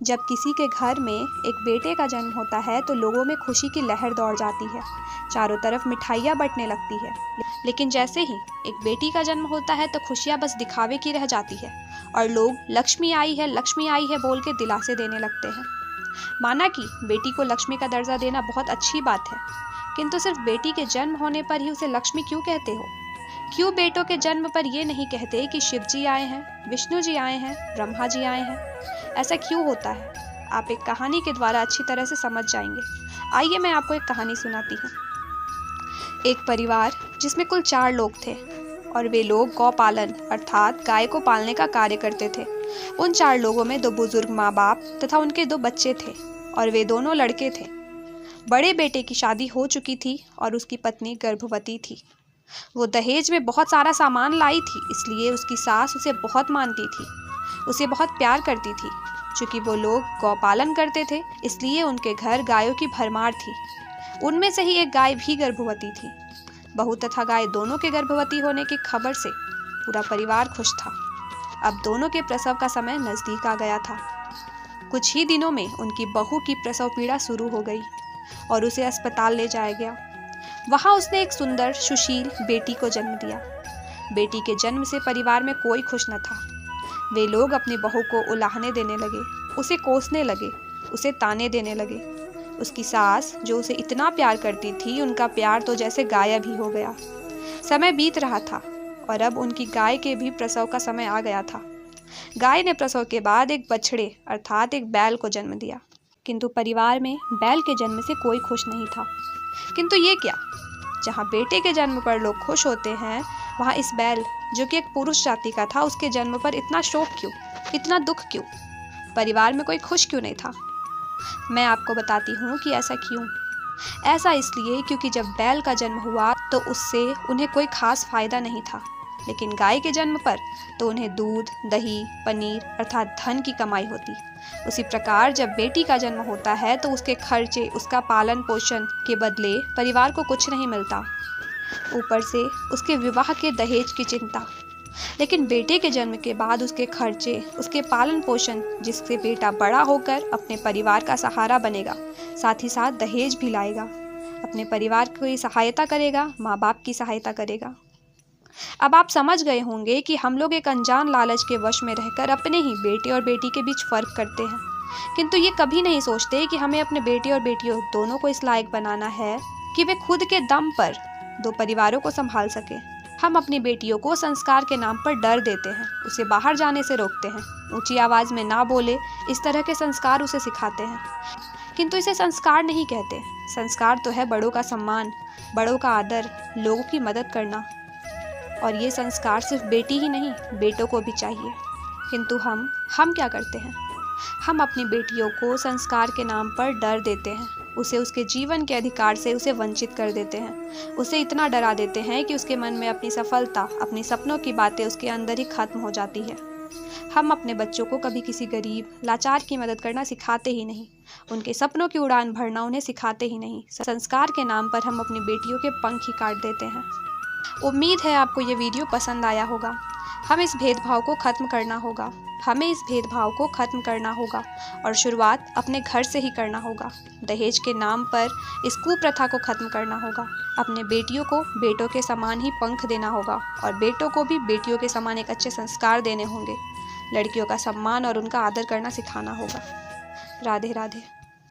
जब किसी के घर में एक बेटे का जन्म होता है तो लोगों में खुशी की लहर दौड़ जाती है। चारों तरफ मिठाइयाँ बंटने लगती है। लेकिन जैसे ही एक बेटी का जन्म होता है तो खुशियाँ बस दिखावे की रह जाती है और लोग लक्ष्मी आई है बोल के दिलासे देने लगते हैं। माना कि बेटी को लक्ष्मी का दर्जा देना बहुत अच्छी बात है, किंतु सिर्फ बेटी के जन्म होने पर ही उसे लक्ष्मी क्यों कहते हो? क्यों बेटों के जन्म पर ये नहीं कहते कि शिव जी आए हैं, विष्णु जी आए हैं, ब्रह्मा जी आए हैं? ऐसा क्यों होता है? आप एक कहानी के द्वारा अच्छी तरह से समझ जाएंगे। आइए मैं आपको एक कहानी सुनाती हूँ। एक परिवार जिसमें कुल 4 लोग थे और वे लोग गौपालन अर्थात गाय को पालने का कार्य करते थे। उन 4 लोगों में 2 बुजुर्ग माँ बाप तथा उनके 2 बच्चे थे और वे दोनों लड़के थे। बड़े बेटे की शादी हो चुकी थी और उसकी पत्नी गर्भवती थी। वो दहेज में बहुत सारा सामान लाई थी, इसलिए उसकी सास उसे बहुत मानती थी, उसे बहुत प्यार करती थी। चूँकि वो लोग गौपालन करते थे इसलिए उनके घर गायों की भरमार थी। उनमें से ही एक गाय भी गर्भवती थी। बहू तथा गाय दोनों के गर्भवती होने की खबर से पूरा परिवार खुश था। अब दोनों के प्रसव का समय नज़दीक आ गया था। कुछ ही दिनों में उनकी बहू की प्रसव पीड़ा शुरू हो गई और उसे अस्पताल ले जाया गया। वहाँ उसने एक सुंदर सुशील बेटी को जन्म दिया। बेटी के जन्म से परिवार में कोई खुश न था। वे लोग अपनी बहू को उलाहने देने लगे, उसे कोसने लगे, उसे ताने देने लगे। उसकी सास जो उसे इतना प्यार करती थी, उनका प्यार तो जैसे गायब ही हो गया। समय बीत रहा था और अब उनकी गाय के भी प्रसव का समय आ गया था। गाय ने प्रसव के बाद एक बछड़े अर्थात एक बैल को जन्म दिया, किंतु परिवार में बैल के जन्म से कोई खुश नहीं था। किंतु ये क्या, जहाँ बेटे के जन्म पर लोग खुश होते हैं, वहाँ इस बैल जो कि एक पुरुष जाति का था, उसके जन्म पर इतना शोक क्यों, इतना दुख क्यों? परिवार में कोई खुश क्यों नहीं था? मैं आपको बताती हूँ कि ऐसा क्यों। ऐसा इसलिए क्योंकि जब बैल का जन्म हुआ तो उससे उन्हें कोई खास फायदा नहीं था, लेकिन गाय के जन्म पर तो उन्हें दूध, दही, पनीर अर्थात धन की कमाई होती। उसी प्रकार जब बेटी का जन्म होता है तो उसके खर्चे, उसका पालन पोषण के बदले परिवार को कुछ नहीं मिलता, ऊपर से उसके विवाह के दहेज की चिंता। लेकिन बेटे के जन्म के बाद उसके खर्चे, उसके पालन पोषण, जिससे बेटा बड़ा होकर अपने परिवार का सहारा बनेगा, साथ ही साथ दहेज भी लाएगा, अपने परिवार की सहायता करेगा, माँ बाप की सहायता करेगा। अब आप समझ गए होंगे कि हम लोग एक अनजान लालच के वश में रहकर अपने ही बेटे और बेटी के बीच फर्क करते हैं, किंतु ये कभी नहीं सोचते कि हमें अपने बेटे और बेटियों दोनों को इस लायक बनाना है कि वे खुद के दम पर 2 परिवारों को संभाल सके। हम अपनी बेटियों को संस्कार के नाम पर डर देते हैं, उसे बाहर जाने से रोकते हैं, ऊंची आवाज में ना बोले, इस तरह के संस्कार उसे सिखाते हैं। किंतु इसे संस्कार नहीं कहते। संस्कार तो है बड़ों का सम्मान, बड़ों का आदर, लोगों की मदद करना। और ये संस्कार सिर्फ बेटी ही नहीं, बेटों को भी चाहिए। किंतु हम क्या करते हैं? हम अपनी बेटियों को संस्कार के नाम पर डर देते हैं, उसे उसके जीवन के अधिकार से उसे वंचित कर देते हैं, उसे इतना डरा देते हैं कि उसके मन में अपनी सफलता, अपनी सपनों की बातें उसके अंदर ही खत्म हो जाती है। हम अपने बच्चों को कभी किसी गरीब, लाचार की मदद करना सिखाते ही नहीं, उनके सपनों की उड़ान भरना उन्हें सिखाते ही नहीं। संस्कार के नाम पर हम अपनी बेटियों के पंख ही काट देते हैं। उम्मीद है आपको ये वीडियो पसंद आया होगा। हमें इस भेदभाव को ख़त्म करना होगा और शुरुआत अपने घर से ही करना होगा। दहेज के नाम पर इस कुप्रथा को ख़त्म करना होगा। अपने बेटियों को बेटों के समान ही पंख देना होगा और बेटों को भी बेटियों के समान एक अच्छे संस्कार देने होंगे। लड़कियों का सम्मान और उनका आदर करना सिखाना होगा। राधे राधे।